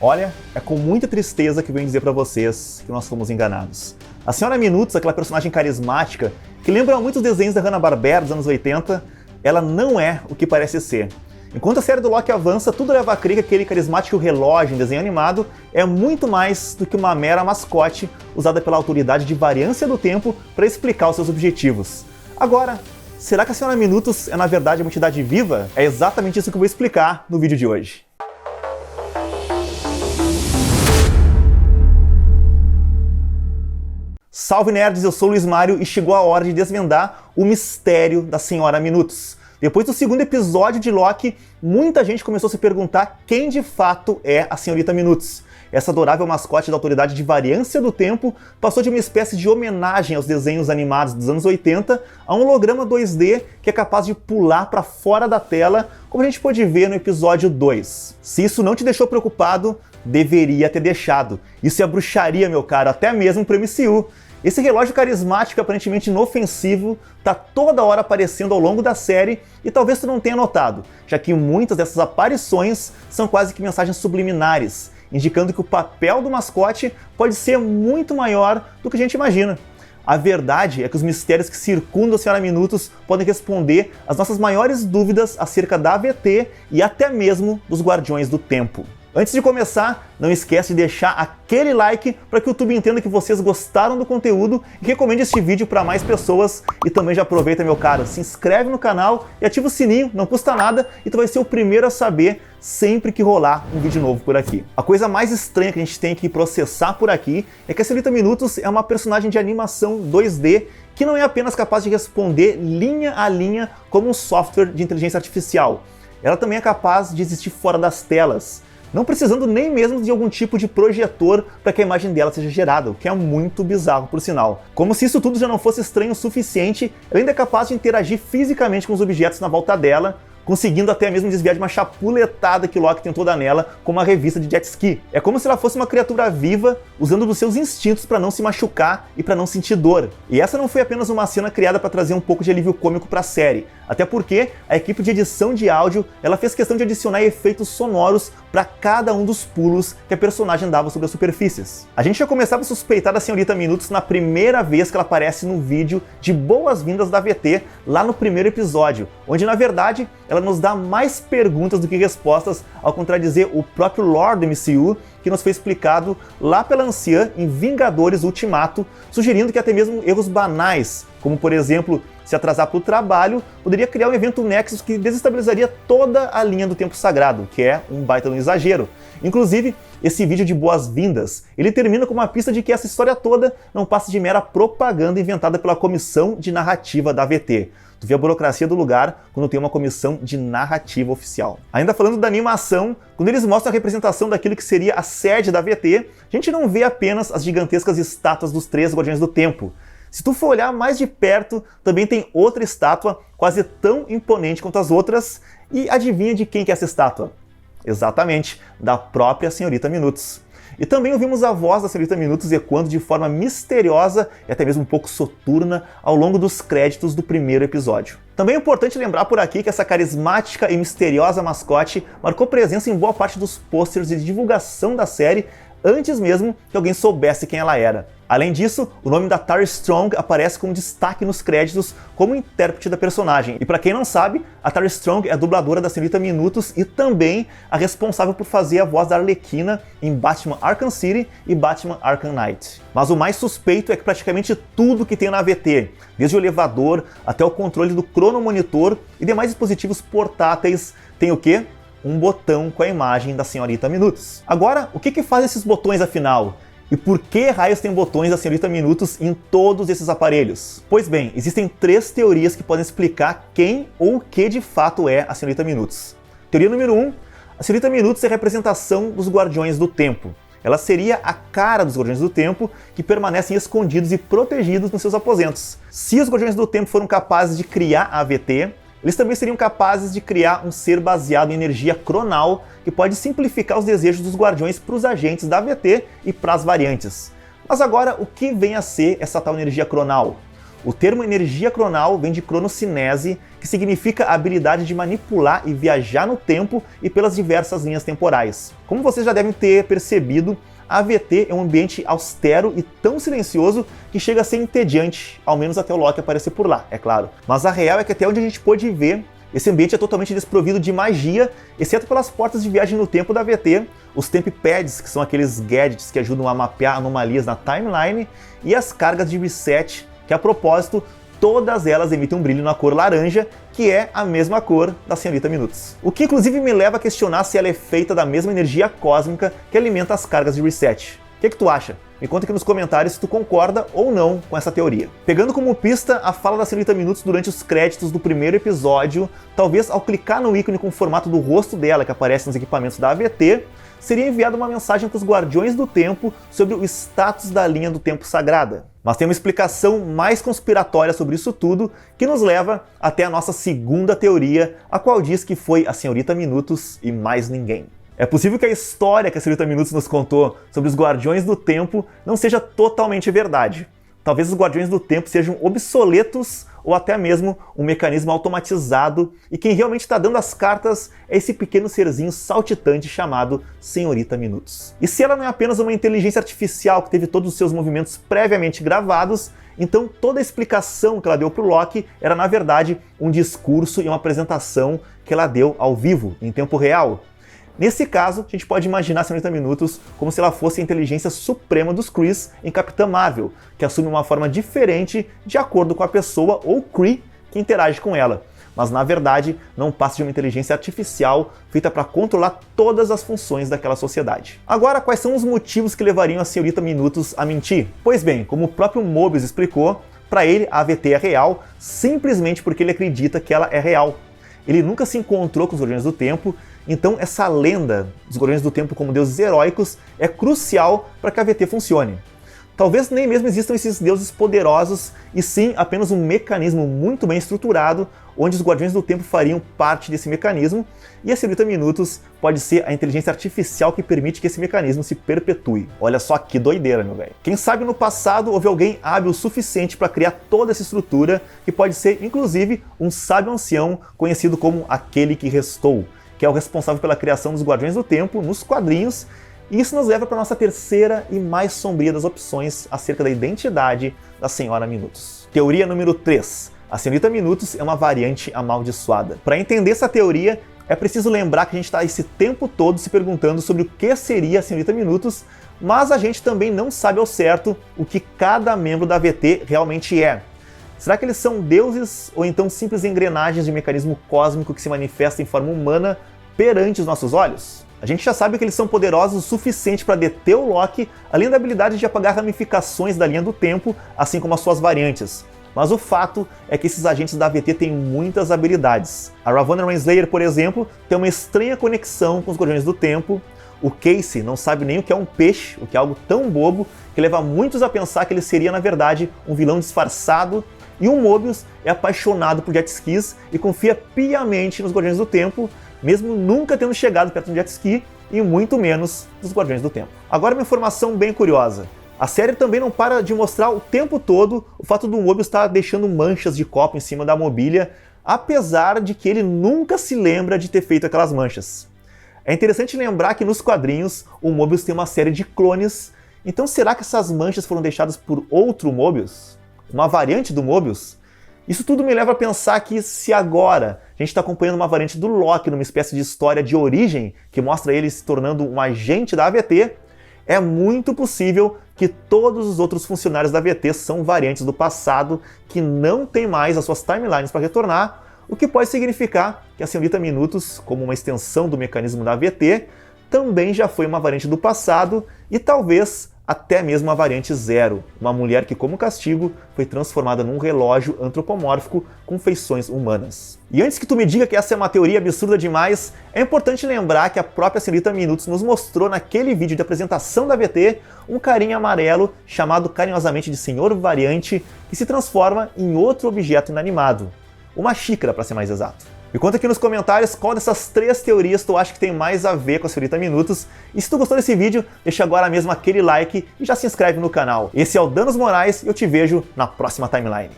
Olha, é com muita tristeza que venho dizer pra vocês que nós fomos enganados. A Senhora Minutos, aquela personagem carismática que lembra muitos desenhos da Hanna-Barbera dos anos 80, ela não é o que parece ser. Enquanto a série do Loki avança, tudo leva a crer que aquele carismático relógio em desenho animado é muito mais do que uma mera mascote usada pela autoridade de variância do tempo para explicar os seus objetivos. Agora, será que a Senhora Minutos é na verdade uma entidade viva? É exatamente isso que eu vou explicar no vídeo de hoje. Salve nerds, eu sou o Luiz Mário e chegou a hora de desvendar o mistério da Senhora Minutos. Depois do segundo episódio de Loki, muita gente começou a se perguntar quem de fato é a Senhorita Minutos. Essa adorável mascote da autoridade de variância do tempo passou de uma espécie de homenagem aos desenhos animados dos anos 80 a um holograma 2D que é capaz de pular para fora da tela, como a gente pôde ver no episódio 2. Se isso não te deixou preocupado, deveria ter deixado. Isso é bruxaria, meu caro, até mesmo para o MCU. Esse relógio carismático, aparentemente inofensivo, tá toda hora aparecendo ao longo da série e talvez tu não tenha notado, já que muitas dessas aparições são quase que mensagens subliminares, indicando que o papel do mascote pode ser muito maior do que a gente imagina. A verdade é que os mistérios que circundam a Senhora Minutos podem responder às nossas maiores dúvidas acerca da AVT e até mesmo dos Guardiões do Tempo. Antes de começar, não esquece de deixar aquele like para que o YouTube entenda que vocês gostaram do conteúdo e recomende este vídeo para mais pessoas. E também já aproveita, meu caro, se inscreve no canal e ativa o sininho, não custa nada e tu vai ser o primeiro a saber sempre que rolar um vídeo novo por aqui. A coisa mais estranha que a gente tem que processar por aqui é que a Senhorita Minutos é uma personagem de animação 2D que não é apenas capaz de responder linha a linha como um software de inteligência artificial. Ela também é capaz de existir fora das telas, não precisando nem mesmo de algum tipo de projetor para que a imagem dela seja gerada, o que é muito bizarro por sinal. Como se isso tudo já não fosse estranho o suficiente, ela ainda é capaz de interagir fisicamente com os objetos na volta dela, conseguindo até mesmo desviar de uma chapuletada que Loki tentou dar nela com uma revista de jet ski. É como se ela fosse uma criatura viva, usando dos seus instintos para não se machucar e para não sentir dor. E essa não foi apenas uma cena criada para trazer um pouco de alívio cômico para a série, até porque a equipe de edição de áudio ela fez questão de adicionar efeitos sonoros para cada um dos pulos que a personagem dava sobre as superfícies. A gente já começava a suspeitar da Senhorita Minutos na primeira vez que ela aparece no vídeo de boas-vindas da AVT, lá no primeiro episódio, onde na verdade ela nos dá mais perguntas do que respostas ao contradizer o próprio lore do MCU, que nos foi explicado lá pela anciã em Vingadores Ultimato, sugerindo que até mesmo erros banais, como por exemplo, se atrasar para o trabalho, poderia criar um evento Nexus que desestabilizaria toda a linha do tempo sagrado, que é um baita no exagero. Inclusive, esse vídeo de boas-vindas, ele termina com uma pista de que essa história toda não passa de mera propaganda inventada pela comissão de narrativa da AVT. Tu vê a burocracia do lugar quando tem uma comissão de narrativa oficial. Ainda falando da animação, quando eles mostram a representação daquilo que seria a sede da AVT, a gente não vê apenas as gigantescas estátuas dos três Guardiões do Tempo. Se tu for olhar mais de perto, também tem outra estátua quase tão imponente quanto as outras, e adivinha de quem que é essa estátua? Exatamente, da própria Senhorita Minutos. E também ouvimos a voz da Senhorita Minutos ecoando de forma misteriosa e até mesmo um pouco soturna ao longo dos créditos do primeiro episódio. Também é importante lembrar por aqui que essa carismática e misteriosa mascote marcou presença em boa parte dos posters de divulgação da série antes mesmo que alguém soubesse quem ela era. Além disso, o nome da Tara Strong aparece como destaque nos créditos como intérprete da personagem. E para quem não sabe, a Tara Strong é a dubladora da Senhorita Minutos e também a responsável por fazer a voz da Arlequina em Batman Arkham City e Batman Arkham Knight. Mas o mais suspeito é que praticamente tudo que tem na AVT, desde o elevador até o controle do cronomonitor e demais dispositivos portáteis, tem o quê? Um botão com a imagem da Senhorita Minutos. Agora, o que faz esses botões afinal? E por que raios tem botões da Senhorita Minutos em todos esses aparelhos? Pois bem, existem três teorias que podem explicar quem ou o que de fato é a Senhorita Minutos. Teoria número 1, a Senhorita Minutos é a representação dos Guardiões do Tempo. Ela seria a cara dos Guardiões do Tempo que permanecem escondidos e protegidos nos seus aposentos. Se os Guardiões do Tempo foram capazes de criar a AVT, eles também seriam capazes de criar um ser baseado em energia cronal que pode simplificar os desejos dos Guardiões para os agentes da AVT e para as variantes. Mas agora, o que vem a ser essa tal energia cronal? O termo energia cronal vem de cronocinese, que significa a habilidade de manipular e viajar no tempo e pelas diversas linhas temporais. Como vocês já devem ter percebido, a AVT é um ambiente austero e tão silencioso que chega a ser entediante, ao menos até o Loki aparecer por lá, é claro. Mas a real é que até onde a gente pôde ver, esse ambiente é totalmente desprovido de magia, exceto pelas portas de viagem no tempo da AVT, os Temp Pads, que são aqueles gadgets que ajudam a mapear anomalias na timeline, e as cargas de reset, que a propósito, todas elas emitem um brilho na cor laranja, que é a mesma cor da Senhorita Minutos. O que inclusive me leva a questionar se ela é feita da mesma energia cósmica que alimenta as cargas de reset. O que tu acha? Me conta aqui nos comentários se tu concorda ou não com essa teoria. Pegando como pista a fala da Senhorita Minutos durante os créditos do primeiro episódio, talvez ao clicar no ícone com o formato do rosto dela que aparece nos equipamentos da AVT, seria enviada uma mensagem para os Guardiões do Tempo sobre o status da linha do tempo sagrada. Mas tem uma explicação mais conspiratória sobre isso tudo, que nos leva até a nossa segunda teoria, a qual diz que foi a Senhorita Minutos e mais ninguém. É possível que a história que a Senhorita Minutos nos contou sobre os Guardiões do Tempo não seja totalmente verdade. Talvez os Guardiões do Tempo sejam obsoletos ou até mesmo um mecanismo automatizado, e quem realmente está dando as cartas é esse pequeno serzinho saltitante chamado Senhorita Minutos. E se ela não é apenas uma inteligência artificial que teve todos os seus movimentos previamente gravados, então toda a explicação que ela deu para o Loki era na verdade um discurso e uma apresentação que ela deu ao vivo, em tempo real. Nesse caso, a gente pode imaginar a Senhorita Minutos como se ela fosse a inteligência suprema dos Krees em Capitã Marvel, que assume uma forma diferente de acordo com a pessoa ou Kree que interage com ela. Mas na verdade, não passa de uma inteligência artificial feita para controlar todas as funções daquela sociedade. Agora, quais são os motivos que levariam a Senhorita Minutos a mentir? Pois bem, como o próprio Mobius explicou, para ele a AVT é real simplesmente porque ele acredita que ela é real. Ele nunca se encontrou com os Guardiões do Tempo, então essa lenda dos Guardiões do Tempo como deuses heróicos é crucial para que a AVT funcione. Talvez nem mesmo existam esses deuses poderosos, e sim apenas um mecanismo muito bem estruturado, onde os Guardiões do Tempo fariam parte desse mecanismo, e a Senhorita Minutos pode ser a inteligência artificial que permite que esse mecanismo se perpetue. Olha só que doideira, meu velho. Quem sabe no passado houve alguém hábil o suficiente para criar toda essa estrutura, que pode ser inclusive um sábio ancião conhecido como Aquele que Restou, que é o responsável pela criação dos Guardiões do Tempo nos quadrinhos. E isso nos leva para a nossa terceira e mais sombria das opções acerca da identidade da Senhora Minutos. Teoria número 3. A Senhorita Minutos é uma variante amaldiçoada. Para entender essa teoria, é preciso lembrar que a gente está esse tempo todo se perguntando sobre o que seria a Senhorita Minutos, mas a gente também não sabe ao certo o que cada membro da AVT realmente é. Será que eles são deuses ou então simples engrenagens de mecanismo cósmico que se manifesta em forma humana perante os nossos olhos? A gente já sabe que eles são poderosos o suficiente para deter o Loki, além da habilidade de apagar ramificações da linha do tempo, assim como as suas variantes. Mas o fato é que esses agentes da AVT têm muitas habilidades. A Ravonna Renslayer, por exemplo, tem uma estranha conexão com os Guardiões do Tempo. O Casey não sabe nem o que é um peixe, o que é algo tão bobo que leva muitos a pensar que ele seria, na verdade, um vilão disfarçado. E o Mobius é apaixonado por jet skis e confia piamente nos Guardiões do Tempo, mesmo nunca tendo chegado perto de um jet ski e muito menos dos Guardiões do Tempo. Agora uma informação bem curiosa. A série também não para de mostrar o tempo todo o fato do Mobius estar deixando manchas de copo em cima da mobília, apesar de que ele nunca se lembra de ter feito aquelas manchas. É interessante lembrar que nos quadrinhos o Mobius tem uma série de clones, então será que essas manchas foram deixadas por outro Mobius? Uma variante do Mobius? Isso tudo me leva a pensar que se agora a gente está acompanhando uma variante do Loki numa espécie de história de origem que mostra ele se tornando um agente da AVT, é muito possível que todos os outros funcionários da AVT são variantes do passado que não têm mais as suas timelines para retornar, o que pode significar que a Senhorita Minutos, como uma extensão do mecanismo da AVT, também já foi uma variante do passado e talvez até mesmo a variante Zero, uma mulher que, como castigo, foi transformada num relógio antropomórfico com feições humanas. E antes que tu me diga que essa é uma teoria absurda demais, é importante lembrar que a própria Senhorita Minutos nos mostrou naquele vídeo de apresentação da AVT um carinha amarelo chamado carinhosamente de Senhor Variante, que se transforma em outro objeto inanimado. Uma xícara, para ser mais exato. Me conta aqui nos comentários qual dessas 3 teorias tu acha que tem mais a ver com a Senhorita Minutos. E se tu gostou desse vídeo, deixa agora mesmo aquele like e já se inscreve no canal. Esse é o Danos Morais e eu te vejo na próxima timeline.